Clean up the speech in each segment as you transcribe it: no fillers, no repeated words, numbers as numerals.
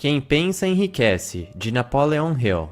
Quem pensa enriquece, de Napoleon Hill.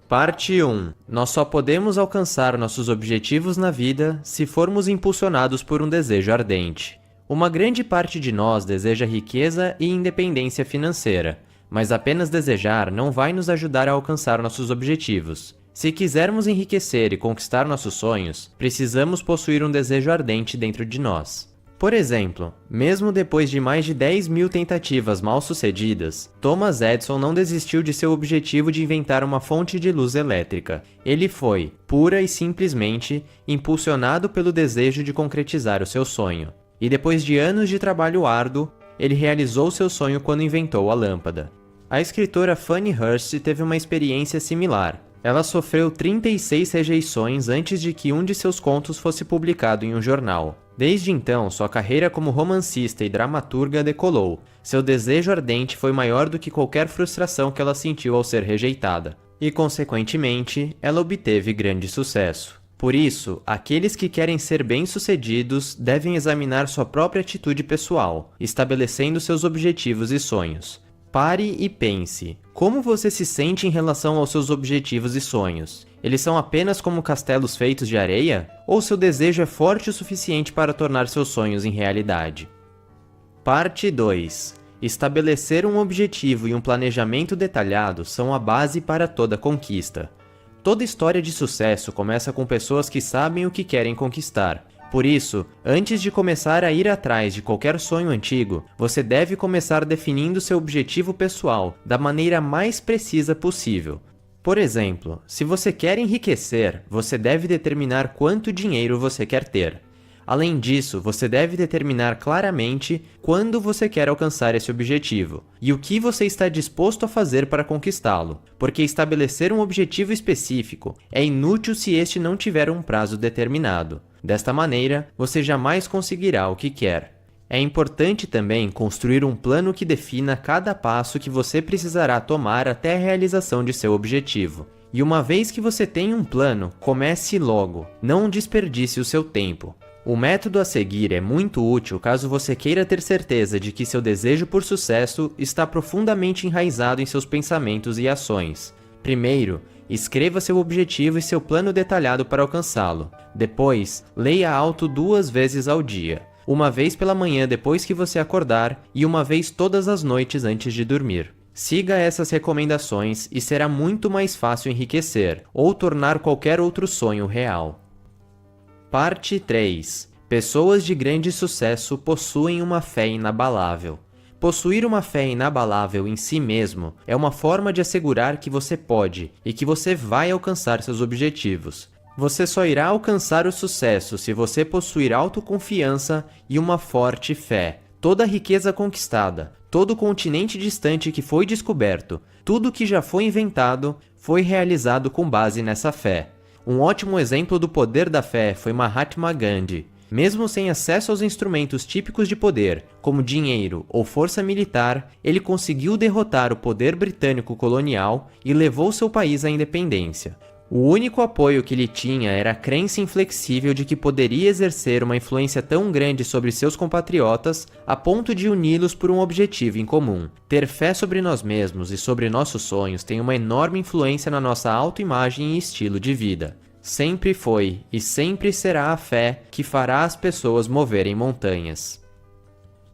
Parte 1. Nós só podemos alcançar nossos objetivos na vida se formos impulsionados por um desejo ardente. Uma grande parte de nós deseja riqueza e independência financeira, mas apenas desejar não vai nos ajudar a alcançar nossos objetivos. Se quisermos enriquecer e conquistar nossos sonhos, precisamos possuir um desejo ardente dentro de nós. Por exemplo, mesmo depois de mais de 10.000 tentativas mal-sucedidas, Thomas Edison não desistiu de seu objetivo de inventar uma fonte de luz elétrica. Ele foi, pura e simplesmente, impulsionado pelo desejo de concretizar o seu sonho. E depois de anos de trabalho árduo, ele realizou seu sonho quando inventou a lâmpada. A escritora Fannie Hurst teve uma experiência similar. Ela sofreu 36 rejeições antes de que um de seus contos fosse publicado em um jornal. Desde então, sua carreira como romancista e dramaturga decolou. Seu desejo ardente foi maior do que qualquer frustração que ela sentiu ao ser rejeitada. E, consequentemente, ela obteve grande sucesso. Por isso, aqueles que querem ser bem-sucedidos devem examinar sua própria atitude pessoal, estabelecendo seus objetivos e sonhos. Pare e pense. Como você se sente em relação aos seus objetivos e sonhos? Eles são apenas como castelos feitos de areia? Ou seu desejo é forte o suficiente para tornar seus sonhos em realidade? Parte 2. Estabelecer um objetivo e um planejamento detalhado são a base para toda conquista. Toda história de sucesso começa com pessoas que sabem o que querem conquistar. Por isso, antes de começar a ir atrás de qualquer sonho antigo, você deve começar definindo seu objetivo pessoal da maneira mais precisa possível. Por exemplo, se você quer enriquecer, você deve determinar quanto dinheiro você quer ter. Além disso, você deve determinar claramente quando você quer alcançar esse objetivo e o que você está disposto a fazer para conquistá-lo, porque estabelecer um objetivo específico é inútil se este não tiver um prazo determinado. Desta maneira, você jamais conseguirá o que quer. É importante também construir um plano que defina cada passo que você precisará tomar até a realização de seu objetivo. E uma vez que você tem um plano, comece logo, não desperdice o seu tempo. O método a seguir é muito útil caso você queira ter certeza de que seu desejo por sucesso está profundamente enraizado em seus pensamentos e ações. Primeiro, escreva seu objetivo e seu plano detalhado para alcançá-lo. Depois, leia alto 2 vezes ao dia. Uma vez pela manhã depois que você acordar e uma vez todas as noites antes de dormir. Siga essas recomendações e será muito mais fácil enriquecer ou tornar qualquer outro sonho real. Parte 3. Pessoas de grande sucesso possuem uma fé inabalável. Possuir uma fé inabalável em si mesmo é uma forma de assegurar que você pode e que você vai alcançar seus objetivos. Você só irá alcançar o sucesso se você possuir autoconfiança e uma forte fé. Toda a riqueza conquistada, todo o continente distante que foi descoberto, tudo que já foi inventado, foi realizado com base nessa fé. Um ótimo exemplo do poder da fé foi Mahatma Gandhi. Mesmo sem acesso aos instrumentos típicos de poder, como dinheiro ou força militar, ele conseguiu derrotar o poder britânico colonial e levou seu país à independência. O único apoio que ele tinha era a crença inflexível de que poderia exercer uma influência tão grande sobre seus compatriotas a ponto de uni-los por um objetivo em comum. Ter fé sobre nós mesmos e sobre nossos sonhos tem uma enorme influência na nossa autoimagem e estilo de vida. Sempre foi e sempre será a fé que fará as pessoas moverem montanhas.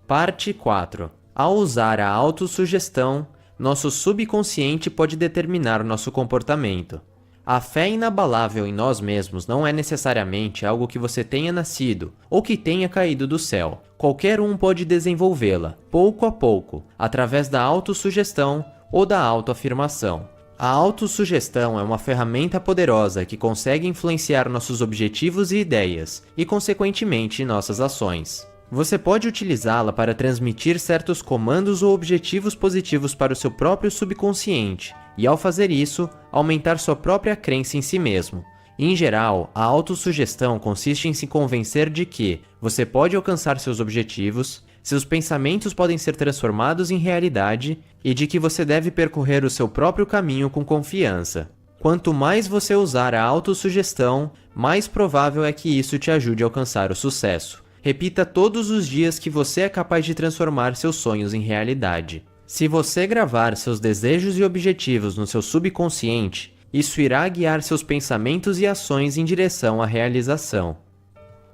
Parte 4. Ao usar a autossugestão, nosso subconsciente pode determinar nosso comportamento. A fé inabalável em nós mesmos não é necessariamente algo que você tenha nascido ou que tenha caído do céu. Qualquer um pode desenvolvê-la, pouco a pouco, através da autossugestão ou da autoafirmação. A autossugestão é uma ferramenta poderosa que consegue influenciar nossos objetivos e ideias, e consequentemente nossas ações. Você pode utilizá-la para transmitir certos comandos ou objetivos positivos para o seu próprio subconsciente, e ao fazer isso, aumentar sua própria crença em si mesmo. Em geral, a autossugestão consiste em se convencer de que você pode alcançar seus objetivos, seus pensamentos podem ser transformados em realidade e de que você deve percorrer o seu próprio caminho com confiança. Quanto mais você usar a autossugestão, mais provável é que isso te ajude a alcançar o sucesso. Repita todos os dias que você é capaz de transformar seus sonhos em realidade. Se você gravar seus desejos e objetivos no seu subconsciente, isso irá guiar seus pensamentos e ações em direção à realização.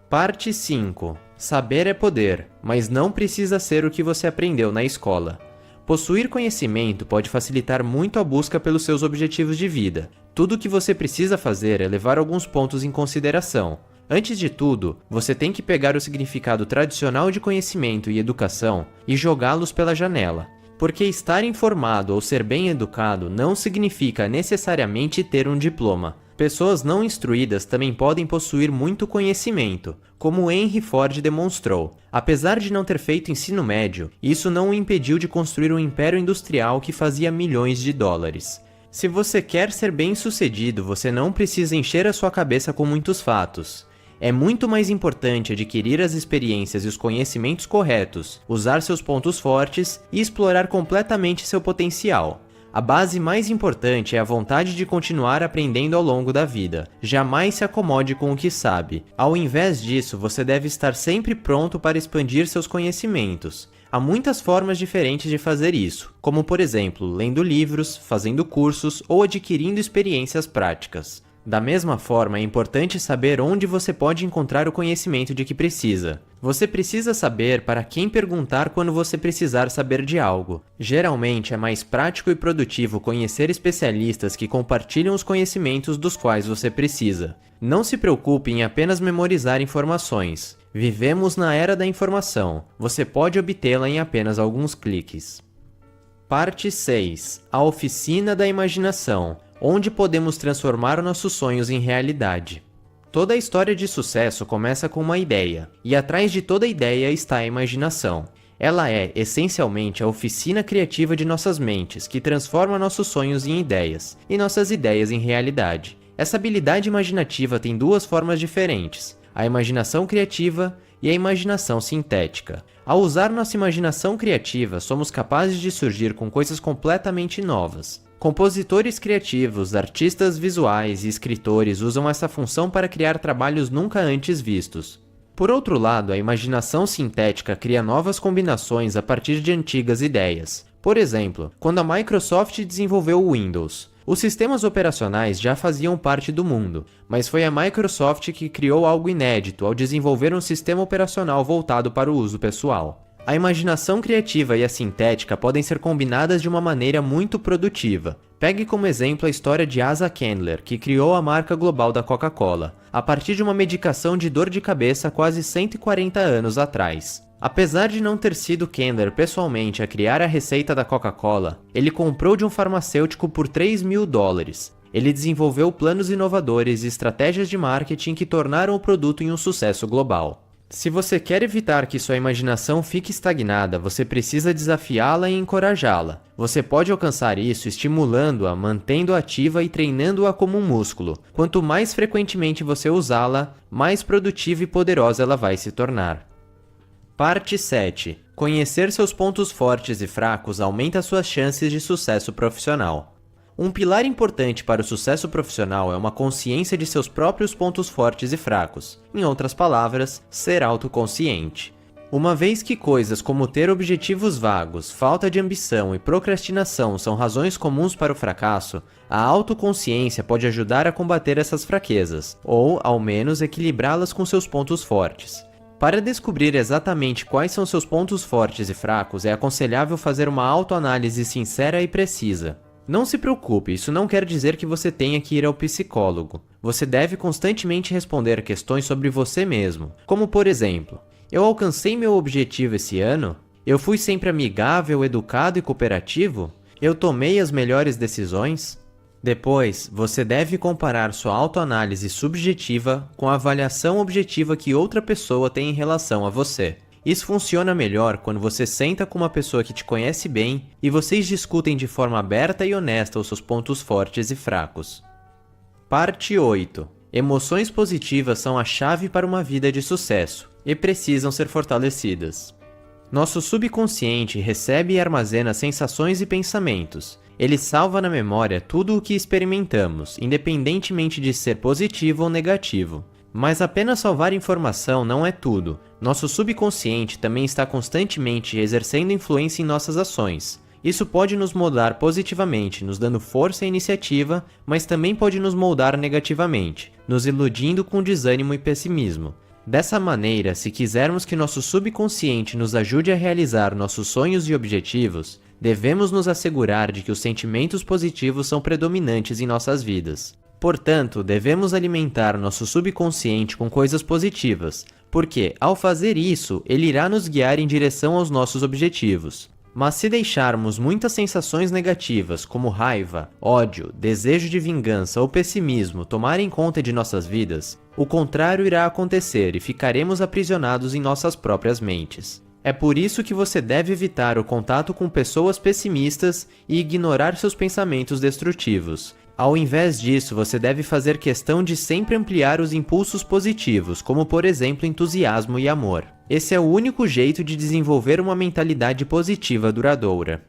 Parte 5. Saber é poder, mas não precisa ser o que você aprendeu na escola. Possuir conhecimento pode facilitar muito a busca pelos seus objetivos de vida. Tudo o que você precisa fazer é levar alguns pontos em consideração. Antes de tudo, você tem que pegar o significado tradicional de conhecimento e educação e jogá-los pela janela. Porque estar informado ou ser bem educado não significa necessariamente ter um diploma. Pessoas não instruídas também podem possuir muito conhecimento, como Henry Ford demonstrou. Apesar de não ter feito ensino médio, isso não o impediu de construir um império industrial que fazia milhões de dólares. Se você quer ser bem-sucedido, você não precisa encher a sua cabeça com muitos fatos. É muito mais importante adquirir as experiências e os conhecimentos corretos, usar seus pontos fortes e explorar completamente seu potencial. A base mais importante é a vontade de continuar aprendendo ao longo da vida. Jamais se acomode com o que sabe. Ao invés disso, você deve estar sempre pronto para expandir seus conhecimentos. Há muitas formas diferentes de fazer isso, como por exemplo, lendo livros, fazendo cursos ou adquirindo experiências práticas. Da mesma forma, é importante saber onde você pode encontrar o conhecimento de que precisa. Você precisa saber para quem perguntar quando você precisar saber de algo. Geralmente, é mais prático e produtivo conhecer especialistas que compartilham os conhecimentos dos quais você precisa. Não se preocupe em apenas memorizar informações. Vivemos na era da informação. Você pode obtê-la em apenas alguns cliques. Parte 6. A oficina da imaginação. Onde podemos transformar nossos sonhos em realidade. Toda a história de sucesso começa com uma ideia, e atrás de toda ideia está a imaginação. Ela é, essencialmente, a oficina criativa de nossas mentes, que transforma nossos sonhos em ideias, e nossas ideias em realidade. Essa habilidade imaginativa tem duas formas diferentes, a imaginação criativa e a imaginação sintética. Ao usar nossa imaginação criativa, somos capazes de surgir com coisas completamente novas. Compositores criativos, artistas visuais e escritores usam essa função para criar trabalhos nunca antes vistos. Por outro lado, a imaginação sintética cria novas combinações a partir de antigas ideias. Por exemplo, quando a Microsoft desenvolveu o Windows, os sistemas operacionais já faziam parte do mundo, mas foi a Microsoft que criou algo inédito ao desenvolver um sistema operacional voltado para o uso pessoal. A imaginação criativa e a sintética podem ser combinadas de uma maneira muito produtiva. Pegue como exemplo a história de Asa Candler, que criou a marca global da Coca-Cola, a partir de uma medicação de dor de cabeça há quase 140 anos atrás. Apesar de não ter sido Candler pessoalmente a criar a receita da Coca-Cola, ele comprou de um farmacêutico por $3.000. Ele desenvolveu planos inovadores e estratégias de marketing que tornaram o produto em um sucesso global. Se você quer evitar que sua imaginação fique estagnada, você precisa desafiá-la e encorajá-la. Você pode alcançar isso estimulando-a, mantendo-a ativa e treinando-a como um músculo. Quanto mais frequentemente você usá-la, mais produtiva e poderosa ela vai se tornar. Parte 7. Conhecer seus pontos fortes e fracos aumenta suas chances de sucesso profissional. Um pilar importante para o sucesso profissional é uma consciência de seus próprios pontos fortes e fracos. Em outras palavras, ser autoconsciente. Uma vez que coisas como ter objetivos vagos, falta de ambição e procrastinação são razões comuns para o fracasso, a autoconsciência pode ajudar a combater essas fraquezas, ou, ao menos, equilibrá-las com seus pontos fortes. Para descobrir exatamente quais são seus pontos fortes e fracos, é aconselhável fazer uma autoanálise sincera e precisa. Não se preocupe, isso não quer dizer que você tenha que ir ao psicólogo. Você deve constantemente responder questões sobre você mesmo, como por exemplo, eu alcancei meu objetivo esse ano? Eu fui sempre amigável, educado e cooperativo? Eu tomei as melhores decisões? Depois, você deve comparar sua autoanálise subjetiva com a avaliação objetiva que outra pessoa tem em relação a você. Isso funciona melhor quando você senta com uma pessoa que te conhece bem e vocês discutem de forma aberta e honesta os seus pontos fortes e fracos. Parte 8. Emoções positivas são a chave para uma vida de sucesso e precisam ser fortalecidas. Nosso subconsciente recebe e armazena sensações e pensamentos. Ele salva na memória tudo o que experimentamos, independentemente de ser positivo ou negativo. Mas apenas salvar informação não é tudo. Nosso subconsciente também está constantemente exercendo influência em nossas ações. Isso pode nos moldar positivamente, nos dando força e iniciativa, mas também pode nos moldar negativamente, nos iludindo com desânimo e pessimismo. Dessa maneira, se quisermos que nosso subconsciente nos ajude a realizar nossos sonhos e objetivos, devemos nos assegurar de que os sentimentos positivos são predominantes em nossas vidas. Portanto, devemos alimentar nosso subconsciente com coisas positivas, porque, ao fazer isso, ele irá nos guiar em direção aos nossos objetivos. Mas se deixarmos muitas sensações negativas, como raiva, ódio, desejo de vingança ou pessimismo tomarem conta de nossas vidas, o contrário irá acontecer e ficaremos aprisionados em nossas próprias mentes. É por isso que você deve evitar o contato com pessoas pessimistas e ignorar seus pensamentos destrutivos. Ao invés disso, você deve fazer questão de sempre ampliar os impulsos positivos, como por exemplo entusiasmo e amor. Esse é o único jeito de desenvolver uma mentalidade positiva duradoura.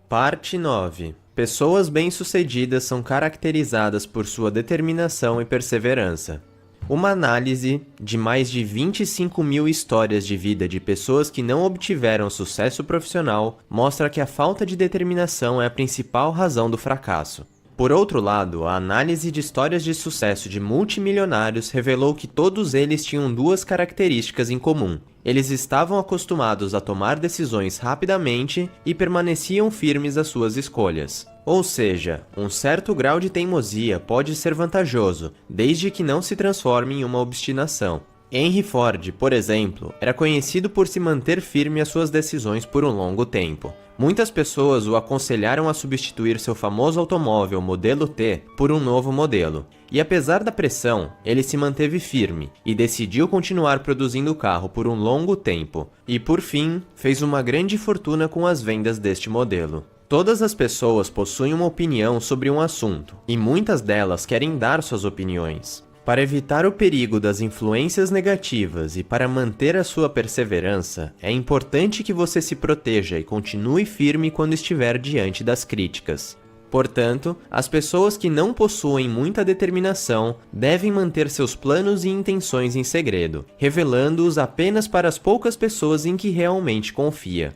Parte 9. Pessoas bem-sucedidas são caracterizadas por sua determinação e perseverança. Uma análise de mais de 25 mil histórias de vida de pessoas que não obtiveram sucesso profissional mostra que a falta de determinação é a principal razão do fracasso. Por outro lado, a análise de histórias de sucesso de multimilionários revelou que todos eles tinham duas características em comum. Eles estavam acostumados a tomar decisões rapidamente e permaneciam firmes às suas escolhas. Ou seja, um certo grau de teimosia pode ser vantajoso, desde que não se transforme em uma obstinação. Henry Ford, por exemplo, era conhecido por se manter firme às suas decisões por um longo tempo. Muitas pessoas o aconselharam a substituir seu famoso automóvel modelo T por um novo modelo. E apesar da pressão, ele se manteve firme e decidiu continuar produzindo o carro por um longo tempo. E por fim, fez uma grande fortuna com as vendas deste modelo. Todas as pessoas possuem uma opinião sobre um assunto, e muitas delas querem dar suas opiniões. Para evitar o perigo das influências negativas e para manter a sua perseverança, é importante que você se proteja e continue firme quando estiver diante das críticas. Portanto, as pessoas que não possuem muita determinação devem manter seus planos e intenções em segredo, revelando-os apenas para as poucas pessoas em que realmente confia.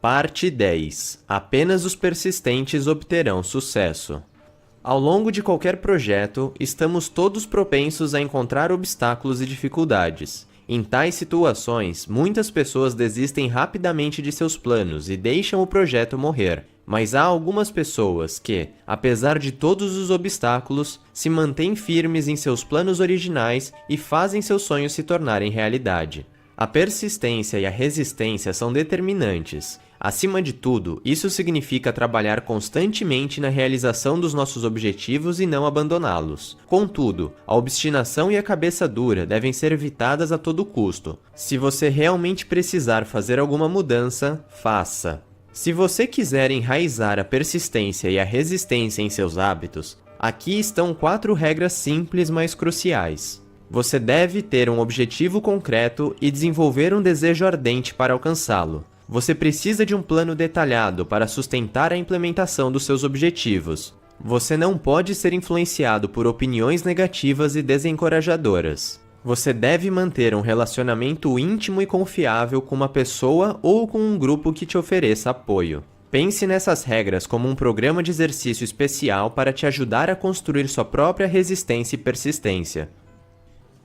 Parte 10. Apenas os persistentes obterão sucesso. Ao longo de qualquer projeto, estamos todos propensos a encontrar obstáculos e dificuldades. Em tais situações, muitas pessoas desistem rapidamente de seus planos e deixam o projeto morrer. Mas há algumas pessoas que, apesar de todos os obstáculos, se mantêm firmes em seus planos originais e fazem seus sonhos se tornarem realidade. A persistência e a resistência são determinantes. Acima de tudo, isso significa trabalhar constantemente na realização dos nossos objetivos e não abandoná-los. Contudo, a obstinação e a cabeça dura devem ser evitadas a todo custo. Se você realmente precisar fazer alguma mudança, faça. Se você quiser enraizar a persistência e a resistência em seus hábitos, aqui estão 4 regras simples, mas cruciais. Você deve ter um objetivo concreto e desenvolver um desejo ardente para alcançá-lo. Você precisa de um plano detalhado para sustentar a implementação dos seus objetivos. Você não pode ser influenciado por opiniões negativas e desencorajadoras. Você deve manter um relacionamento íntimo e confiável com uma pessoa ou com um grupo que te ofereça apoio. Pense nessas regras como um programa de exercício especial para te ajudar a construir sua própria resistência e persistência.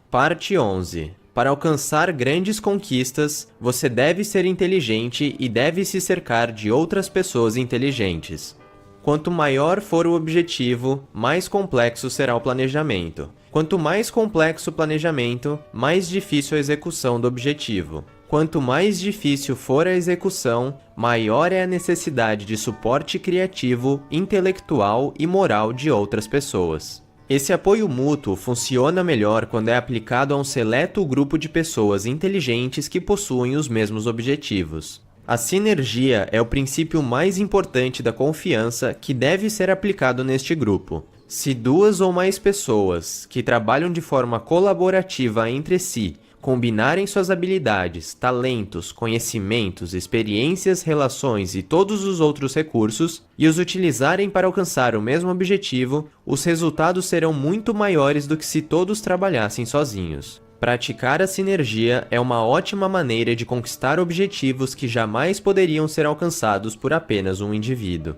Parte 11. Para alcançar grandes conquistas, você deve ser inteligente e deve se cercar de outras pessoas inteligentes. Quanto maior for o objetivo, mais complexo será o planejamento. Quanto mais complexo o planejamento, mais difícil a execução do objetivo. Quanto mais difícil for a execução, maior é a necessidade de suporte criativo, intelectual e moral de outras pessoas. Esse apoio mútuo funciona melhor quando é aplicado a um seleto grupo de pessoas inteligentes que possuem os mesmos objetivos. A sinergia é o princípio mais importante da confiança que deve ser aplicado neste grupo. Se 2 ou mais pessoas, que trabalham de forma colaborativa entre si, combinarem suas habilidades, talentos, conhecimentos, experiências, relações e todos os outros recursos, e os utilizarem para alcançar o mesmo objetivo, os resultados serão muito maiores do que se todos trabalhassem sozinhos. Praticar a sinergia é uma ótima maneira de conquistar objetivos que jamais poderiam ser alcançados por apenas um indivíduo.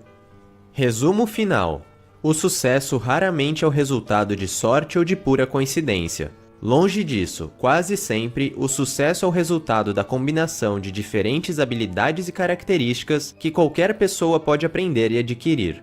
Resumo final: o sucesso raramente é o resultado de sorte ou de pura coincidência. Longe disso, quase sempre, o sucesso é o resultado da combinação de diferentes habilidades e características que qualquer pessoa pode aprender e adquirir.